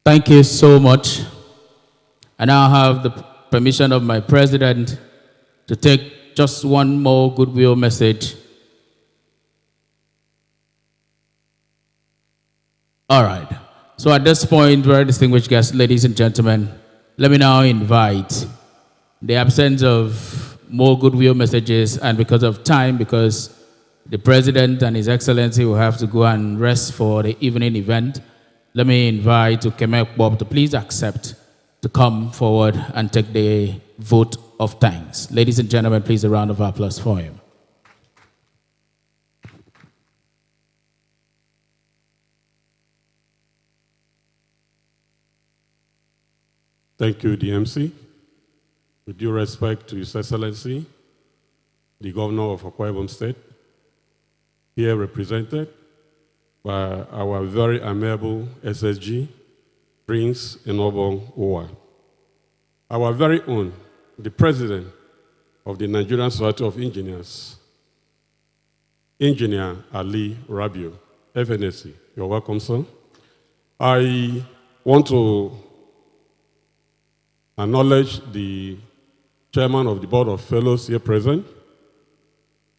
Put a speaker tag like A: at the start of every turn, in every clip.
A: Thank you so much. I now have the permission of my president to take just one more goodwill message. All right. So at this point, very distinguished guests, ladies and gentlemen, let me now invite the absence of more goodwill messages, and because of time, because the President and His Excellency will have to go and rest for the evening event, let me invite Kemek Bob to please accept to come forward and take the vote of thanks. Ladies and gentlemen, please a round of applause for him.
B: Thank you, DMC. With due respect to His Excellency, the Governor of Akwa Ibom State, here represented by our very amiable SSG, Prince Enobong Owa. Our very own, the President of the Nigerian Society of Engineers, Engineer Ali Rabiu, FNSC. You're welcome, sir. I want to acknowledge the Chairman of the Board of Fellows here present,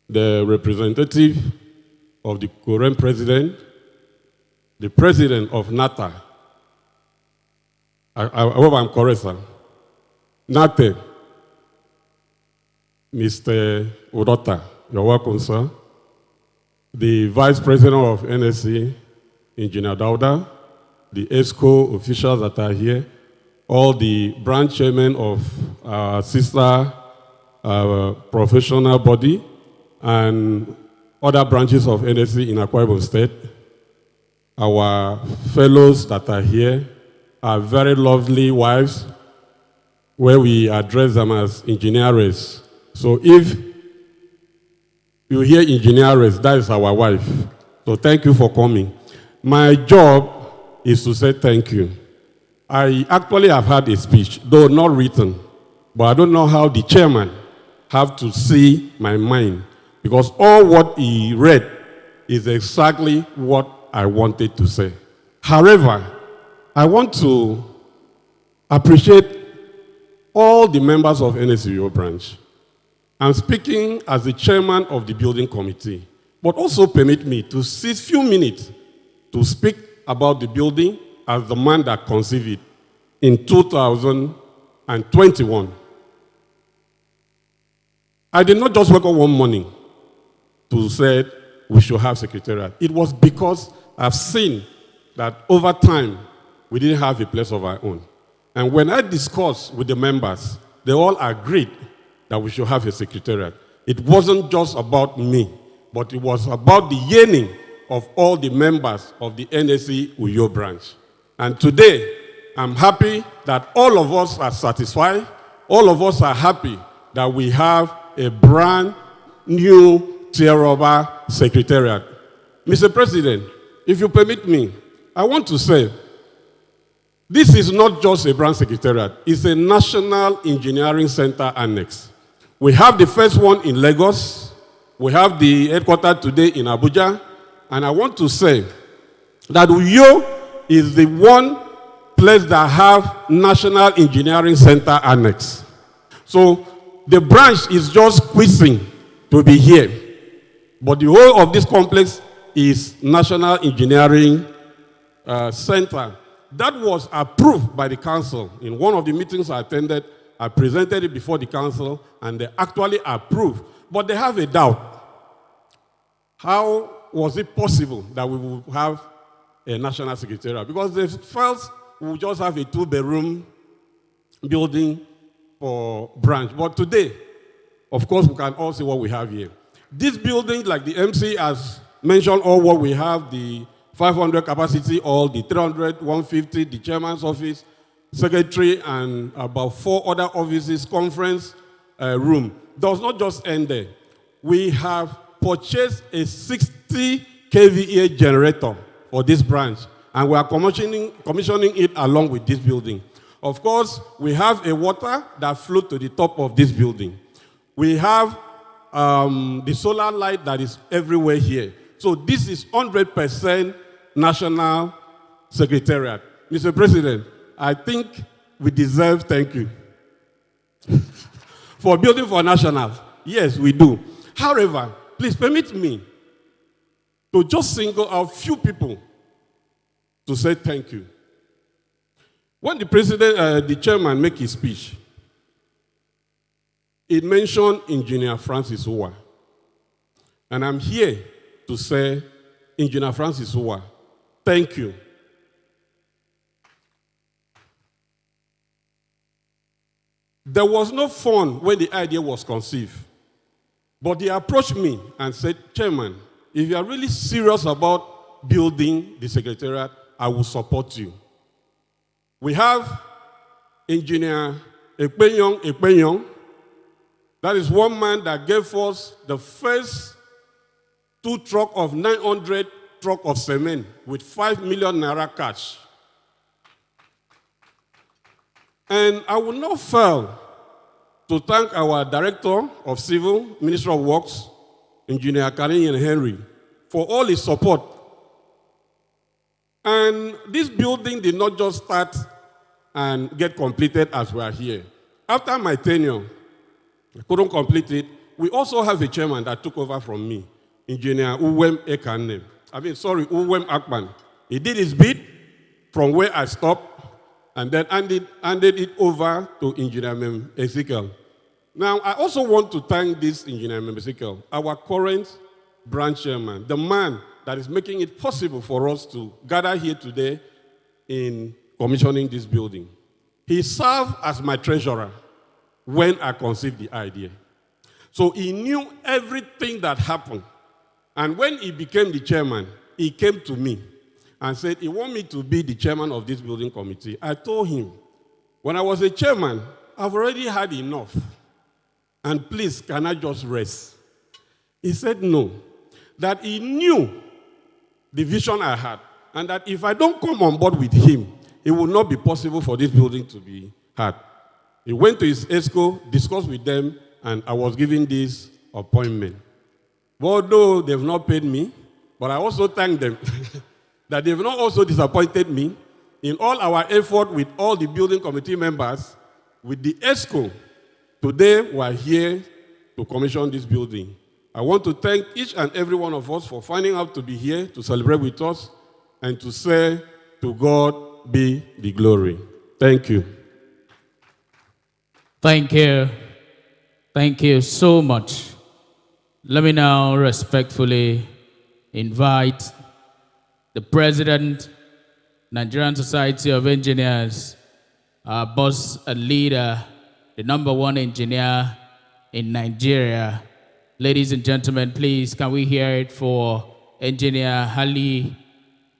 B: the representative of the current President, the President of NATA. I hope I'm correct, sir. NATA, Mr. Udota. You're welcome, sir. The Vice President of NSC, Engineer Dauda, the ESCO officials that are here, all the branch chairmen of our sister professional body, and other branches of NSC in Akwa Ibom State. Our fellows that are here are very lovely wives, where we address them as engineers. So if you hear engineers, that is our wife. So thank you for coming. My job is to say thank you. I actually have had a speech, though not written, but I don't know how the chairman have to see my mind, because all what he read is exactly what I wanted to say. However, I want to appreciate all the members of Nse Uyo branch. I'm speaking as the chairman of the building committee, but also permit me to seize a few minutes to speak about the building as the man that conceived it in 2021. I did not just wake up one morning to say we should have secretariat. It was because I've seen that over time, we didn't have a place of our own. And when I discussed with the members, they all agreed that we should have a secretariat. It wasn't just about me, but it was about the yearning of all the members of the Nse Uyo branch. And today, I'm happy that all of us are satisfied. All of us are happy that we have a brand new tier-over secretariat. Mr. President, if you permit me, I want to say, this is not just a branch secretariat, it's a National Engineering Center Annex. We have the first one in Lagos, we have the headquarters today in Abuja, and I want to say that Uyo is the one place that have National Engineering Center Annex. So the branch is just quizzing to be here, but the whole of this complex is National Engineering Center. That was approved by the council. In one of the meetings I attended, I presented it before the council, and they actually approved. But they have a doubt. How was it possible that we would have a national secretariat? Because they felt we would just have a two-bedroom building for branch. But today, of course, we can all see what we have here. This building, like the MC has mentioned all what we have, the 500 capacity, all the 300, 150, the chairman's office, secretary, and about 4 other offices, conference room. Does not just end there. We have purchased a 60 kVA generator for this branch, and we are commissioning it along with this building. Of course, we have a water that flows to the top of this building. We have the solar light that is everywhere here. So this is 100% national secretariat. Mr. President, I think we deserve thank you for building for national. Yes, we do. However, please permit me to just single out few people to say thank you. When the chairman make his speech, it mentioned Engineer Francis Uyo. And I'm here to say, Engineer Francis Uyo, thank you. There was no fun when the idea was conceived. But they approached me and said, Chairman, if you are really serious about building the secretariat, I will support you. We have Engineer Ekpenyong. That is one man that gave us the first 2 trucks of 900 trucks of cement with 5 million naira cash. And I will not fail to thank our Director of Civil, Minister of Works, Engineer Karin Henry, for all his support. And this building did not just start and get completed as we are here. After my tenure, I couldn't complete it. We also have a chairman that took over from me, Engineer Uwem Uwem Akpan. He did his bit from where I stopped and then handed it over to Engineer Mem Ezekiel. Now, I also want to thank this Engineer Mem Ezekiel, our current branch chairman, the man that is making it possible for us to gather here today in commissioning this building. He served as my treasurer when I conceived the idea. So he knew everything that happened. And when he became the chairman, he came to me and said he wanted me to be the chairman of this building committee. I told him, when I was a chairman, I've already had enough. And please, can I just rest? He said no, that he knew the vision I had, and that if I don't come on board with him, it will not be possible for this building to be had. He went to his ESCO, discussed with them, and I was given this appointment. Although they've not paid me, but I also thank them that they've not also disappointed me in all our effort with all the building committee members, with the ESCO. Today, we are here to commission this building. I want to thank each and every one of us for finding out to be here to celebrate with us and to say, to God be the glory. Thank you.
A: Thank you. Thank you so much. Let me now respectfully invite the President, Nigerian Society of Engineers, our boss and leader, the #1 engineer in Nigeria. Ladies and gentlemen, please, can we hear it for Engineer Hali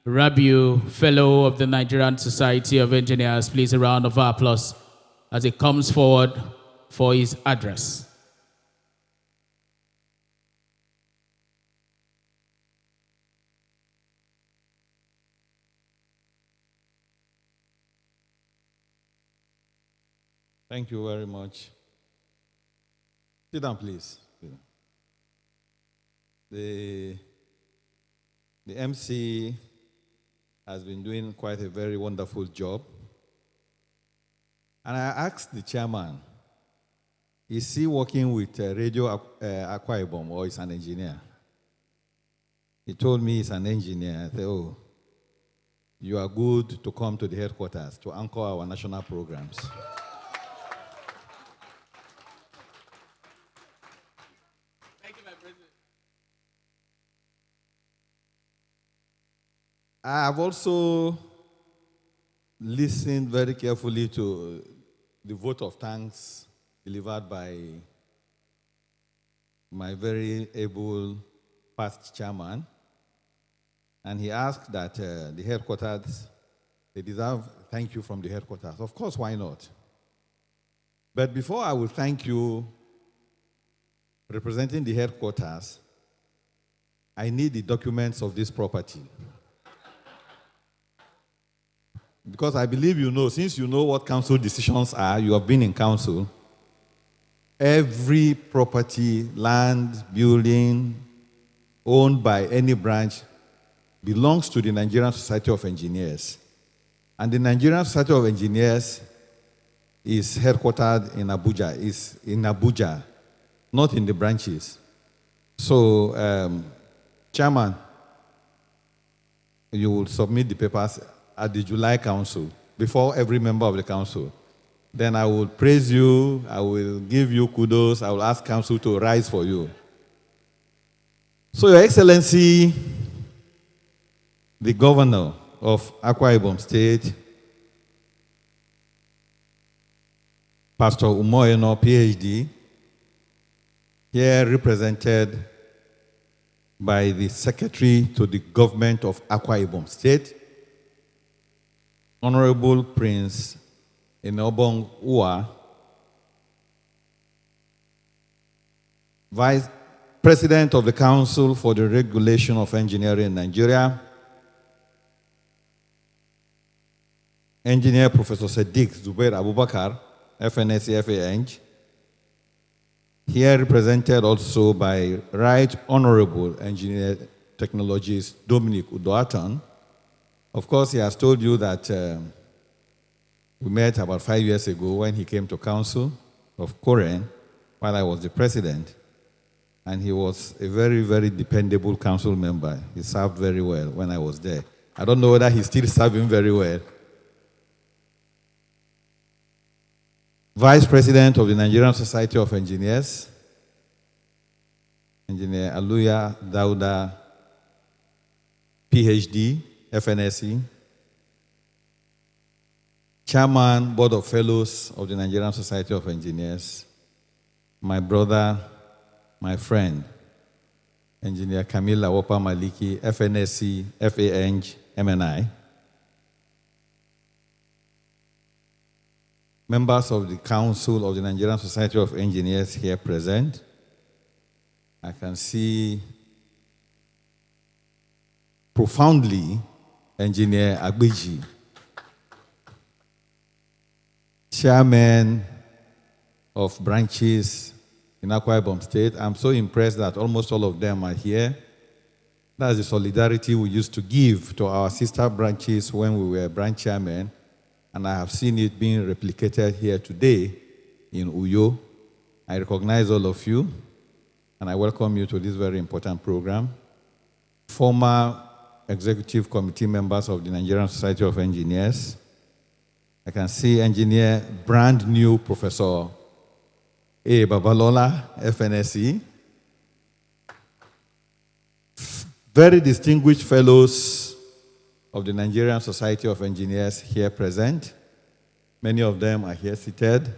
A: Rabiu, Fellow of the Nigerian Society of Engineers. Please, a round of applause as he comes forward for his address.
C: Thank you very much. Sit down, please. The MC has been doing quite a very wonderful job. And I asked the chairman, is he working with Radio Akwa Ibom or is an engineer? He told me he's an engineer. I said, oh, you are good to come to the headquarters to anchor our national programs. I have also listened very carefully to the vote of thanks delivered by my very able past chairman. And he asked that the headquarters, they deserve thank you from the headquarters. Of course, why not? But before I will thank you representing the headquarters, I need the documents of this property. Because I believe you know, since you know what council decisions are, you have been in council, every property, land, building, owned by any branch belongs to the Nigerian Society of Engineers. And the Nigerian Society of Engineers is headquartered in Abuja, not in the branches. So, Chairman, you will submit the papers at the July Council before every member of the council. Then I will praise you, I will give you kudos, I will ask council to rise for you. So, Your Excellency, the governor of Akwa Ibom State, Pastor Umoyeno, PhD, here represented by the Secretary to the Government of Akwa Ibom State, Honorable Prince Enobong Uwa, Vice President of the Council for the Regulation of Engineering in Nigeria, Engineer Professor Sadiq Zubair Abubakar, FNSC FANG, here represented also by Right Honorable Engineer Technologist Dominic Udoatan. Of course, he has told you that we met about 5 years ago when he came to Council of Koren while I was the president. And he was a very, very dependable council member. He served very well when I was there. I don't know whether he's still serving very well. Vice President of the Nigerian Society of Engineers, Engineer Aluya Dauda, PhD, FNSC, Chairman, Board of Fellows of the Nigerian Society of Engineers, my brother, my friend, Engineer Kamila Wopa Maliki, FNSC, FANG, MNI, members of the Council of the Nigerian Society of Engineers here present. I can see profoundly Engineer Agbeji, Chairman of branches in Akwa Ibom State. I'm so impressed that almost all of them are here. That's the solidarity we used to give to our sister branches when we were branch chairmen, and I have seen it being replicated here today in Uyo. I recognize all of you, and I welcome you to this very important program. Former executive committee members of the Nigerian Society of Engineers. I can see engineer, brand new Professor A. Babalola, FNSC. Very distinguished fellows of the Nigerian Society of Engineers here present. Many of them are here seated,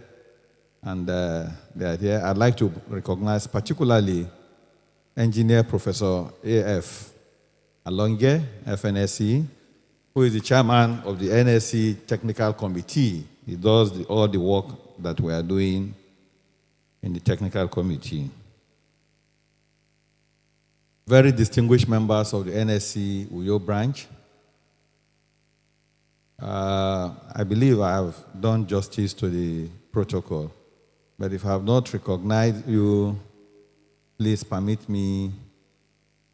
C: and they are here. I'd like to recognize particularly Engineer Professor A.F. Alonge, FNSC, who is the chairman of the NSC Technical Committee. He does all the work that we are doing in the technical committee. Very distinguished members of the NSC Uyo branch. I believe I have done justice to the protocol, but if I have not recognized you, please permit me.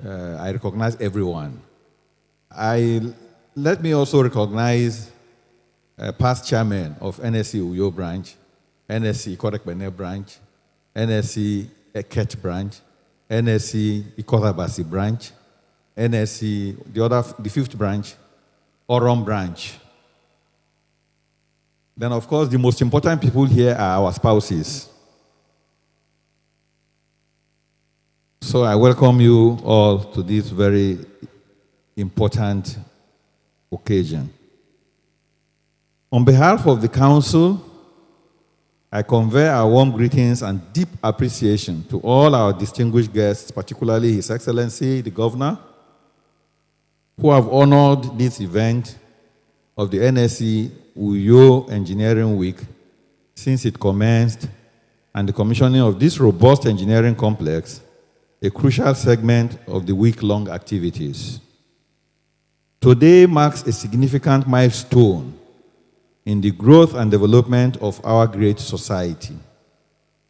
C: I recognize everyone. Let me also recognize past chairman of NSC Uyo branch, NSC Korekbene branch, NSC Eket branch, NSC Ikotabasi branch, NSC, the fifth branch, Orom branch. Then, of course, the most important people here are our spouses. So I welcome you all to this very important occasion. On behalf of the Council, I convey our warm greetings and deep appreciation to all our distinguished guests, particularly His Excellency, the Governor, who have honored this event of the NSC Uyo Engineering Week since it commenced, and the commissioning of this robust engineering complex, a crucial segment of the week-long activities. Today marks a significant milestone in the growth and development of our great society.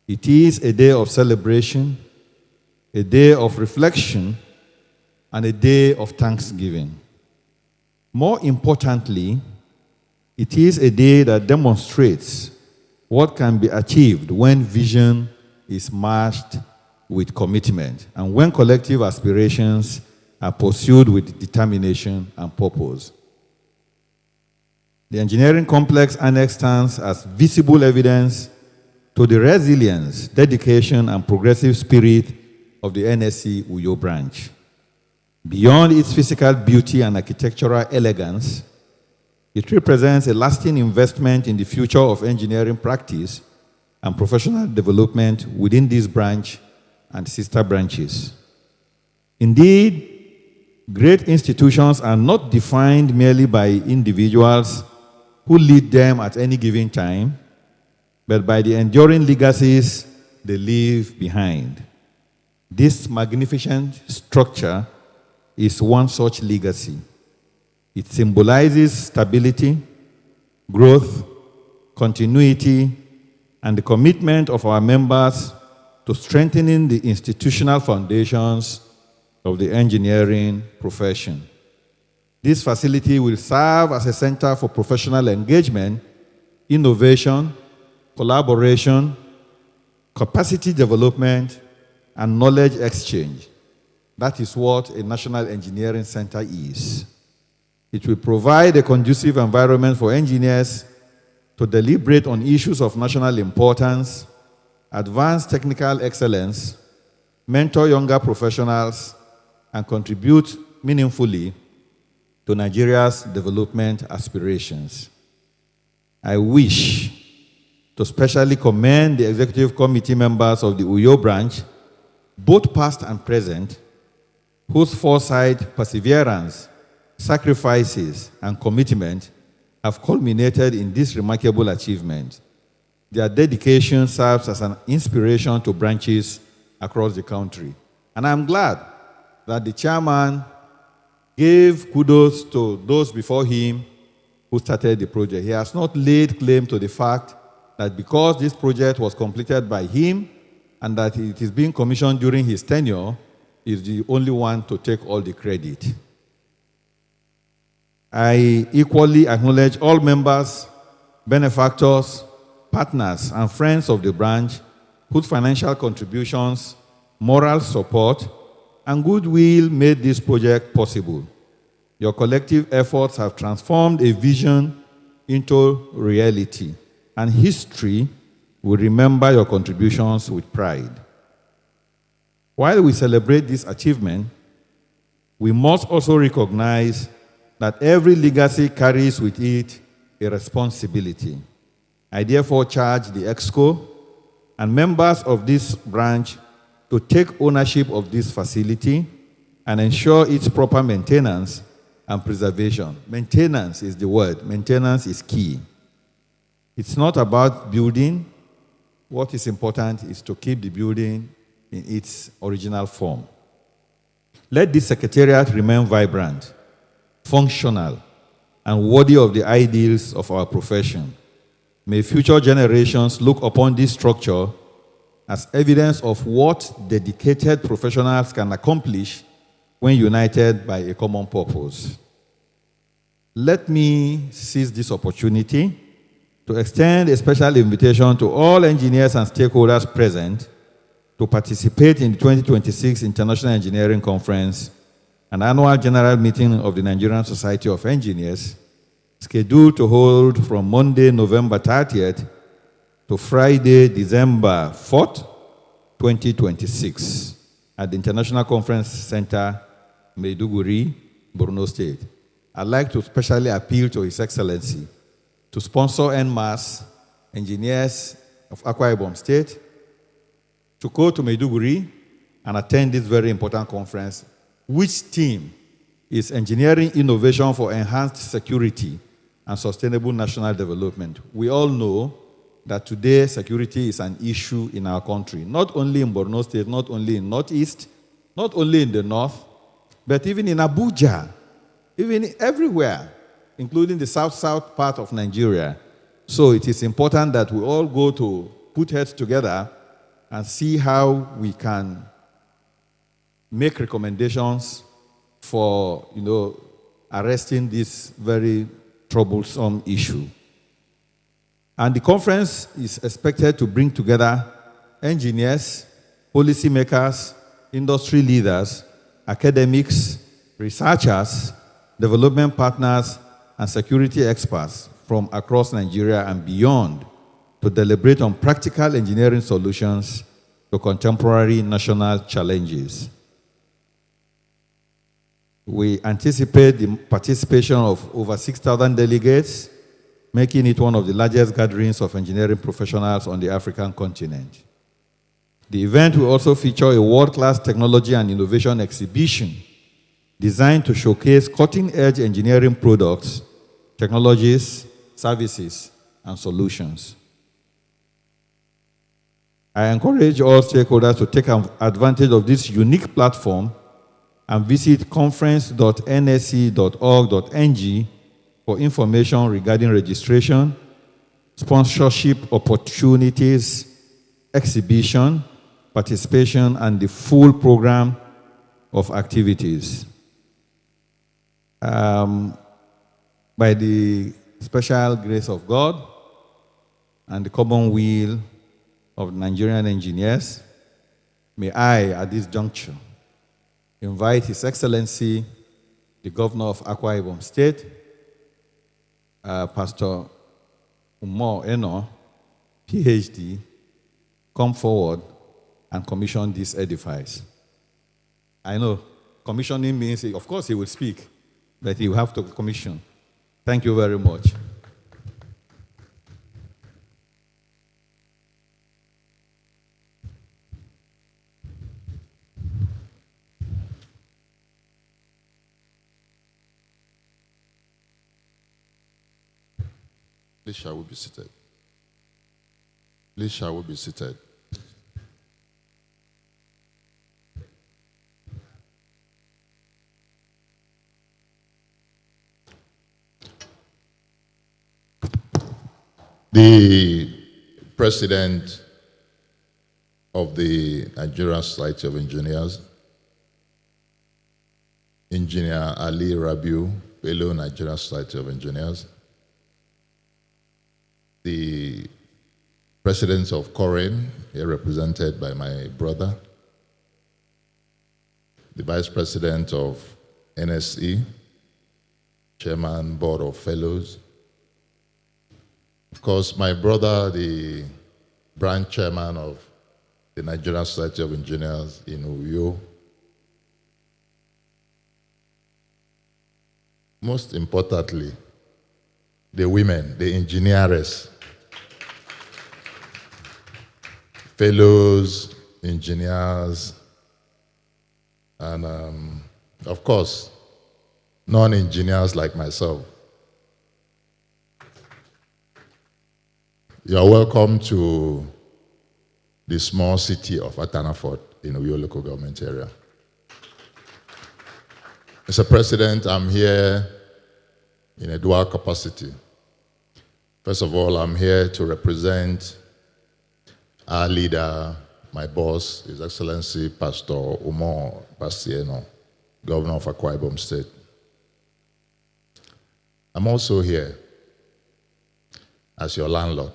C: It is a day of celebration, a day of reflection, and a day of thanksgiving. More importantly, It is a day that demonstrates what can be achieved when vision is matched with commitment and when collective aspirations are pursued with determination and purpose. The engineering complex annex stands as visible evidence to the resilience, dedication, and progressive spirit of the Nse Uyo branch. Beyond its physical beauty and architectural elegance, it represents a lasting investment in the future of engineering practice and professional development within this branch and sister branches. Indeed, great institutions are not defined merely by individuals who lead them at any given time, but by the enduring legacies they leave behind. This magnificent structure is one such legacy. It symbolizes stability, growth, continuity, and the commitment of our members to strengthening the institutional foundations of the engineering profession. This facility will serve as a center for professional engagement, innovation, collaboration, capacity development, and knowledge exchange. That is what a National Engineering Center is. It will provide a conducive environment for engineers to deliberate on issues of national importance, advance technical excellence, mentor younger professionals, and contribute meaningfully to Nigeria's development aspirations. I wish to specially commend the executive committee members of the Uyo branch, both past and present, whose foresight, perseverance, sacrifices, and commitment have culminated in this remarkable achievement. Their dedication serves as an inspiration to branches across the country. And I'm glad that the chairman gave kudos to those before him who started the project. He has not laid claim to the fact that because this project was completed by him and that it is being commissioned during his tenure, he is the only one to take all the credit. I equally acknowledge all members, benefactors, partners, and friends of the branch whose financial contributions, moral support, and goodwill made this project possible. Your collective efforts have transformed a vision into reality, and history will remember your contributions with pride. While we celebrate this achievement, we must also recognize that every legacy carries with it a responsibility. I therefore charge the EXCO and members of this branch to take ownership of this facility and ensure its proper maintenance and preservation. Maintenance is the word. Maintenance is key. It's not about building. What is important is to keep the building in its original form. Let this secretariat remain vibrant, functional, and worthy of the ideals of our profession. May future generations look upon this structure as evidence of what dedicated professionals can accomplish when united by a common purpose. Let me seize this opportunity to extend a special invitation to all engineers and stakeholders present to participate in the 2026 International Engineering Conference, an annual general meeting of the Nigerian Society of Engineers, scheduled to hold from Monday, November 30th to Friday, December 4th, 2026, at the International Conference Center, Maiduguri, Borno State. I'd like to specially appeal to His Excellency to sponsor en masse engineers of Akwa Ibom State to go to Maiduguri and attend this very important conference, which theme is Engineering Innovation for Enhanced Security and Sustainable National Development. We all know that today security is an issue in our country, not only in Borno State, not only in Northeast, not only in the North, but even in Abuja, even everywhere, including the south part of Nigeria. So it is important that we all go to put heads together and see how we can make recommendations for, arresting this very troublesome issue. And the conference is expected to bring together engineers, policymakers, industry leaders, academics, researchers, development partners, and security experts from across Nigeria and beyond to deliberate on practical engineering solutions to contemporary national challenges. We anticipate the participation of over 6,000 delegates, making it one of the largest gatherings of engineering professionals on the African continent. The event will also feature a world-class technology and innovation exhibition designed to showcase cutting-edge engineering products, technologies, services, and solutions. I encourage all stakeholders to take advantage of this unique platform and visit conference.nsc.org.ng for information regarding registration, sponsorship opportunities, exhibition, participation, and the full program of activities. By the special grace of God and the common will of Nigerian engineers, may I, at this juncture, invite His Excellency, the Governor of Akwa Ibom State, Pastor Umo Eno, PhD, come forward and commission this edifice. I know commissioning means, of course, he will speak, but he will have to commission. Thank you very much.
D: Please shall we be seated? Please shall we be seated? The President of the Nigerian Society of Engineers, Engineer Ali Rabiu, Fellow Nigerian Society of Engineers, the President of Corin, here represented by my brother, the Vice President of NSE, Chairman, Board of Fellows, of course, my brother, the branch chairman of the Nigerian Society of Engineers in Uyo. Most importantly, the women, the engineers, fellows, engineers, and of course, non-engineers like myself. You are welcome to the small city of Atanafort in Uyo local government area. Mr. President, I'm here in a dual capacity. First of all, I'm here to represent our leader, my boss, His Excellency Pastor Umo Basieno, Governor of Akwa Ibom State. I'm also here as your landlord.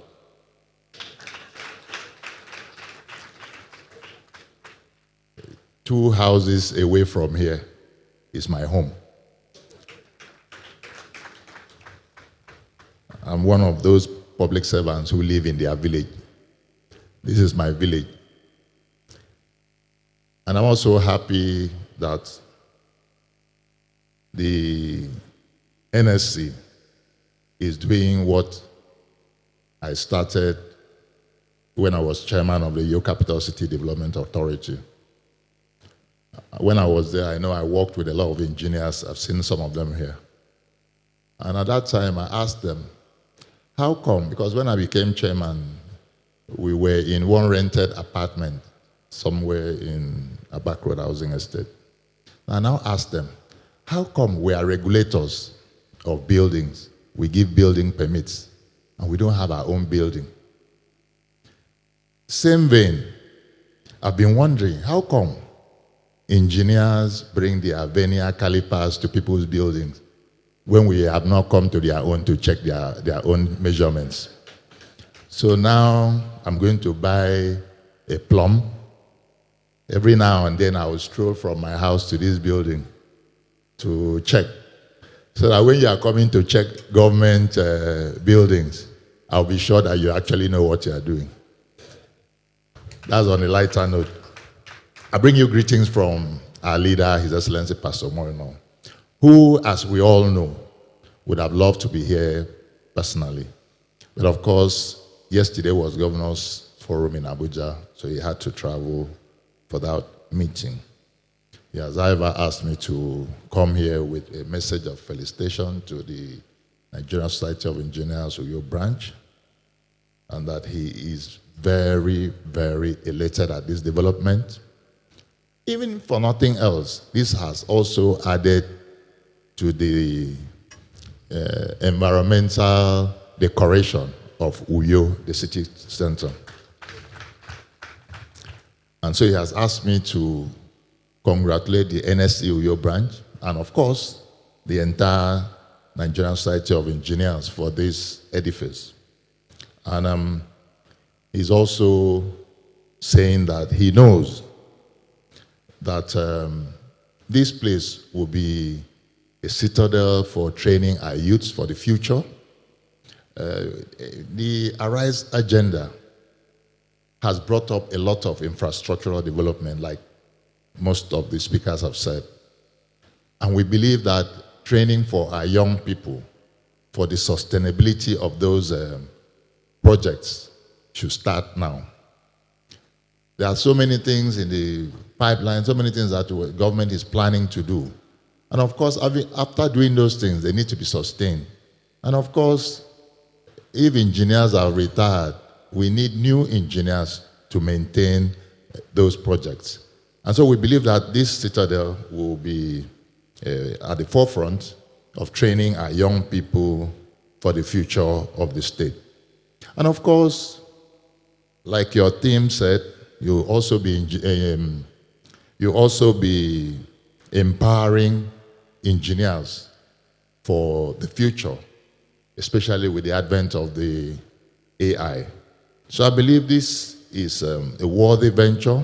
D: Two houses away from here is my home. I'm one of those public servants who live in their village. This is my village. And I'm also happy that the NSC is doing what I started when I was chairman of the Uyo Capital City Development Authority. When I was there, I know I worked with a lot of engineers. I've seen some of them here. And at that time, I asked them, how come? Because when I became chairman, we were in one rented apartment somewhere in a backroad housing estate. I now asked them, how come we are regulators of buildings? We give building permits, and we don't have our own building. Same vein, I've been wondering, how come engineers bring their vernier calipers to people's buildings, when we have not come to their own to check their own measurements. So now I'm going to buy a plumb. Every now and then I will stroll from my house to this building to check. So that when you are coming to check government buildings, I'll be sure that you actually know what you are doing. That's on a lighter note. I bring you greetings from our leader, His Excellency Pastor Moreno, who, as we all know, would have loved to be here personally. But of course, yesterday was Governor's Forum in Abuja, so he had to travel for that meeting. He has however asked me to come here with a message of felicitation to the Nigerian Society of Engineers Uyo branch, and that he is very, very elated at this development. Even for nothing else, this has also added to the environmental decoration of Uyo, the city center. And so he has asked me to congratulate the Nse Uyo branch, and of course, the entire Nigerian Society of Engineers for this edifice. And he's also saying that he knows that this place will be a citadel for training our youths for the future. The Arise agenda has brought up a lot of infrastructural development, like most of the speakers have said. And we believe that training for our young people for the sustainability of those projects should start now. There are so many things in the pipeline, so many things that the government is planning to do. And of course, after doing those things, they need to be sustained. And of course, if engineers are retired, we need new engineers to maintain those projects. And so we believe that this citadel will be at the forefront of training our young people for the future of the state. And of course, like your team said, you'll also be empowering engineers for the future, especially with the advent of the AI. So I believe this is a worthy venture,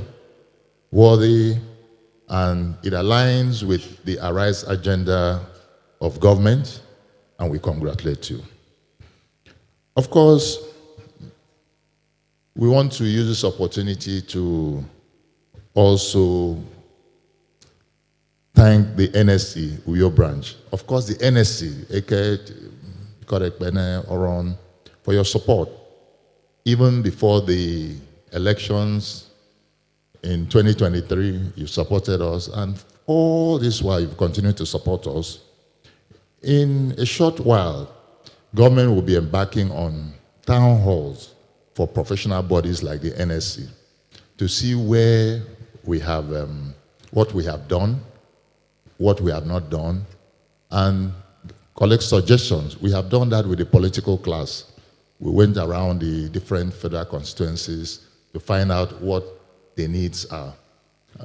D: and it aligns with the Arise agenda of government, and we congratulate you. Of course, we want to use this opportunity to also thank the Nse Uyo branch. Of course, the NSC, Oron, for your support. Even before the elections in 2023, you supported us, and all this while you've continued to support us. In a short while, government will be embarking on town halls for professional bodies like the NSC to see where we have, what we have done, what we have not done, and collect suggestions. We have done that with the political class. We went around the different federal constituencies to find out what the needs are.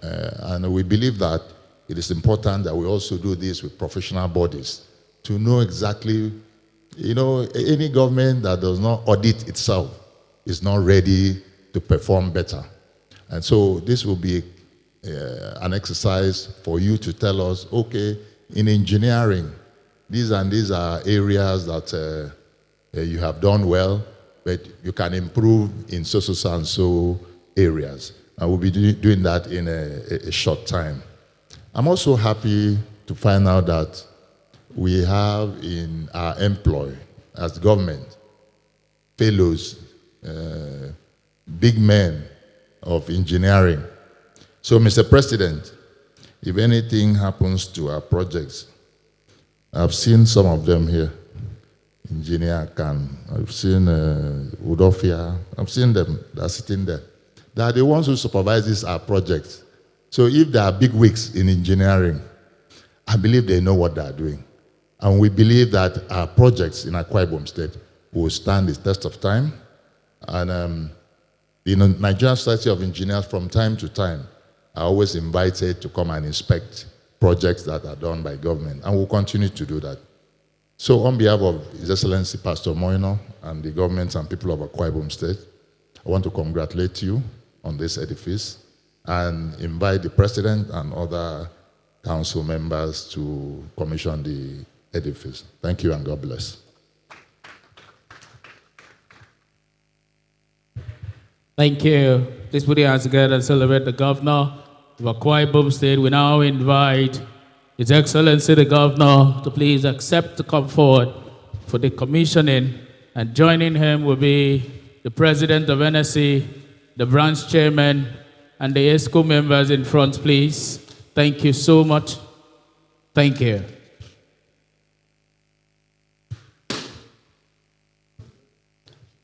D: And we believe that it is important that we also do this with professional bodies to know exactly, you know, any government that does not audit itself is not ready to perform better. And so this will be an exercise for you to tell us, okay, in engineering, these are areas that you have done well, but you can improve in so and so areas. And we'll be doing that in a short time. I'm also happy to find out that we have in our employ as government fellows, big men of engineering. So, Mr. President, if anything happens to our projects, I've seen some of them here. Engineer Khan, I've seen Udofia, I've seen them, they're sitting there. They are the ones who supervise our projects. So if there are big wigs in engineering, I believe they know what they are doing. And we believe that our projects in Akwa Ibom State will stand the test of time. And the Nigerian Society of Engineers from time to time are always invited to come and inspect projects that are done by government. And we'll continue to do that. So on behalf of His Excellency Pastor Moino and the government and people of Akwa Ibom State, I want to congratulate you on this edifice and invite the President and other council members to commission the edifice. Thank you and God bless.
A: Thank you. Please put your hands together and celebrate the governor of Akwa Ibom State. We now invite His Excellency the Governor to please accept to come forward for the commissioning, and joining him will be the President of NSC, the branch chairman, and the ESCO members in front, please. Thank you so much. Thank you.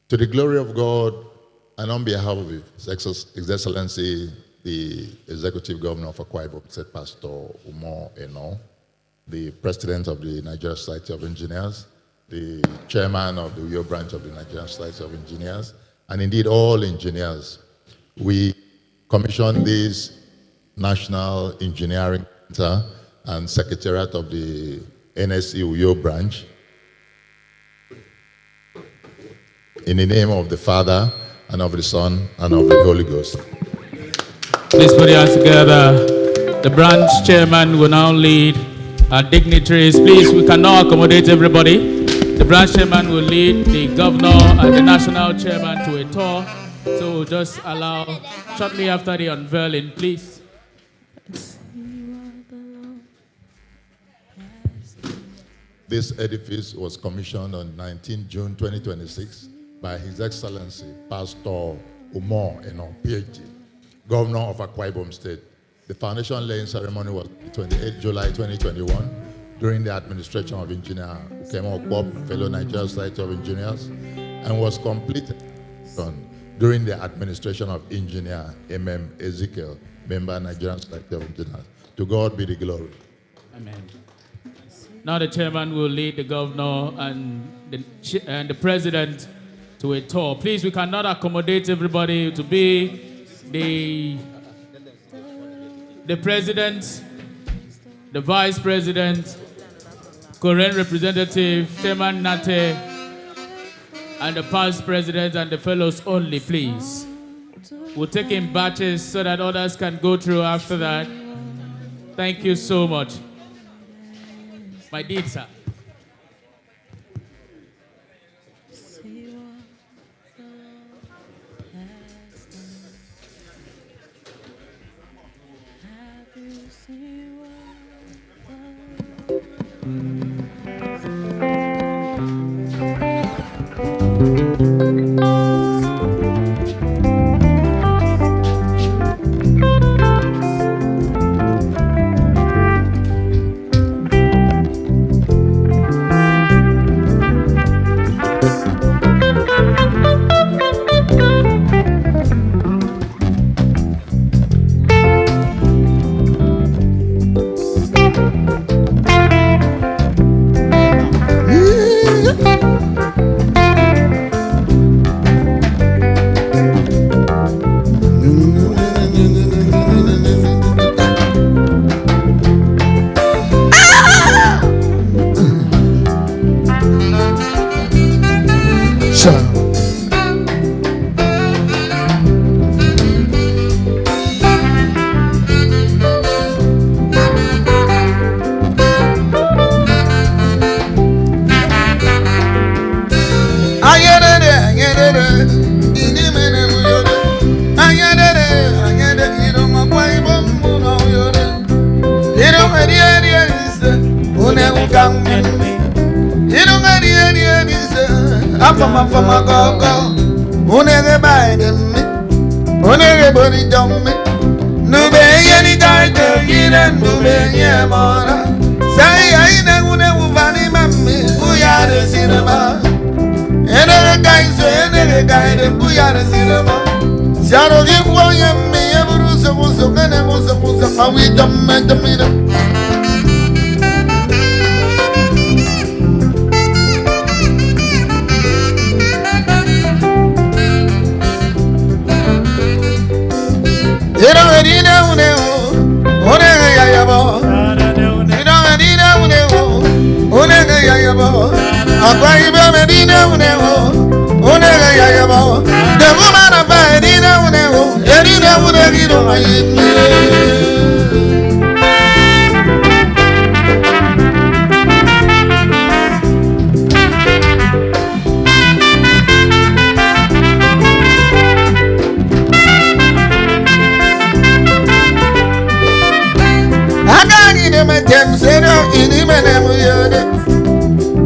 D: To the glory of God, and on behalf of His Excellency, the Executive Governor of Akwa Ibom State, Pastor Umo Eno, the President of the Nigerian Society of Engineers, the Chairman of the Uyo branch of the Nigerian Society of Engineers, and indeed all engineers, we commissioned this National Engineering Center and Secretariat of the Nse Uyo branch in the name of the Father, and of the Son, and of the Holy Ghost.
A: Please put your hands together. The branch chairman will now lead our dignitaries. Please, we can now accommodate everybody. The branch chairman will lead the governor and the national chairman to a tour. So we'll just allow, shortly after the unveiling, please.
D: This edifice was commissioned on 19 June 2026 by His Excellency Pastor Umo Eno, PhD, Governor of Akwa Ibom State. The foundation laying ceremony was 28 July 2021 during the administration of Engineer Ukemo Bob, fellow Nigerian Society of Engineers, and was completed during the administration of Engineer MM Ezekiel, member Nigerian Society of Engineers. To God be the glory.
A: Amen. Now the chairman will lead the governor and the president to a tour. Please, we cannot accommodate everybody to be the president, the vice president, current representative, Chairman Nate, and the past president and the fellows only, please. We'll take in batches so that others can go through after that. Thank you so much. My dear sir.
E: Unega yayabo Ine me tem seno ini me ne mu yode.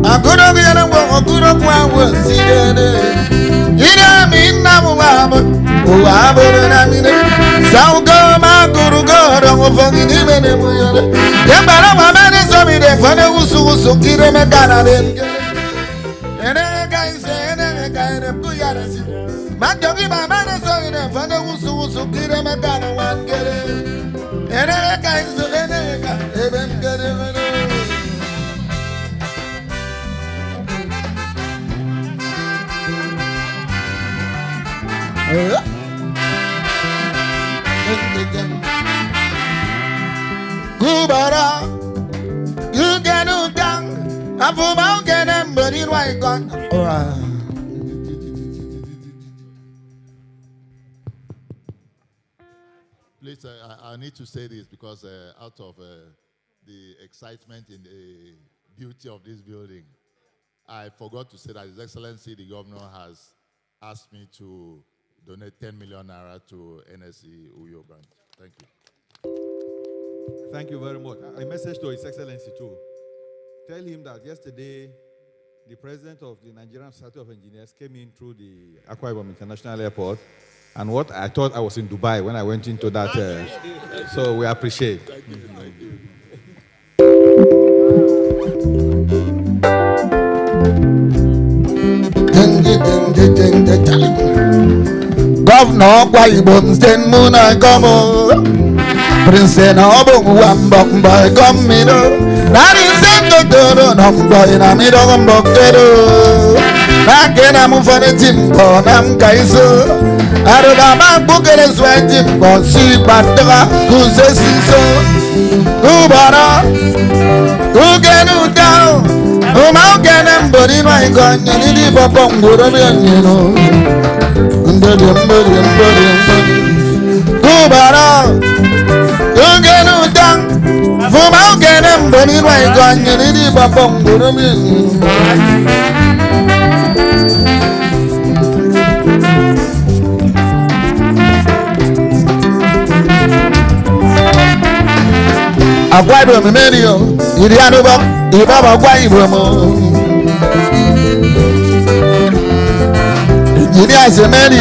E: Akudo gena wo akudo kwa wo sidene. Ine mi na mu abo. O abo na mi ne. Saugo ma guru go ro fo ini me ne mu yode. Ye bara ma me ne so mi de fane usu kire me kana de. Ene kai se ene kai ne ku ya de si. Ma jogi ma me ne so ine fane usu kire me kana wan gere. Ene kai so ene kai eben gere me. Kubara, you can do down. I'm for mountain and burning white gun.
D: Please, I need to say this because out of the excitement in the beauty of this building, I forgot to say that His Excellency the Governor has asked me to donate 10 million naira to Nse Uyo branch. Thank you.
C: Thank you very much. A message to His Excellency too. Tell him that yesterday, the president of the Nigerian Society of Engineers came in through the Akwa Ibom International Airport, and what I thought I was in Dubai when I went into that. So we appreciate.
D: Thank you. Thank you.
E: Governor Akwa Ibom State Muna Gomo Prince na obo wamba mba komino Nari sento toro nombo ina mido gombo kedo Nakena mufane timbo namkaiso Aroga makbukere swe timbo si pataka kuse siso Kubara Kugenu dao Umaukene mbori maikonye Nidi popo nguro miyonino Kubara Kugenu dao Umaukene mbori maikonye Nidi popo nguro miyonino Akwa Ibom merio, iri anubo, ibaba Akwa Ibom. Iri ase merio.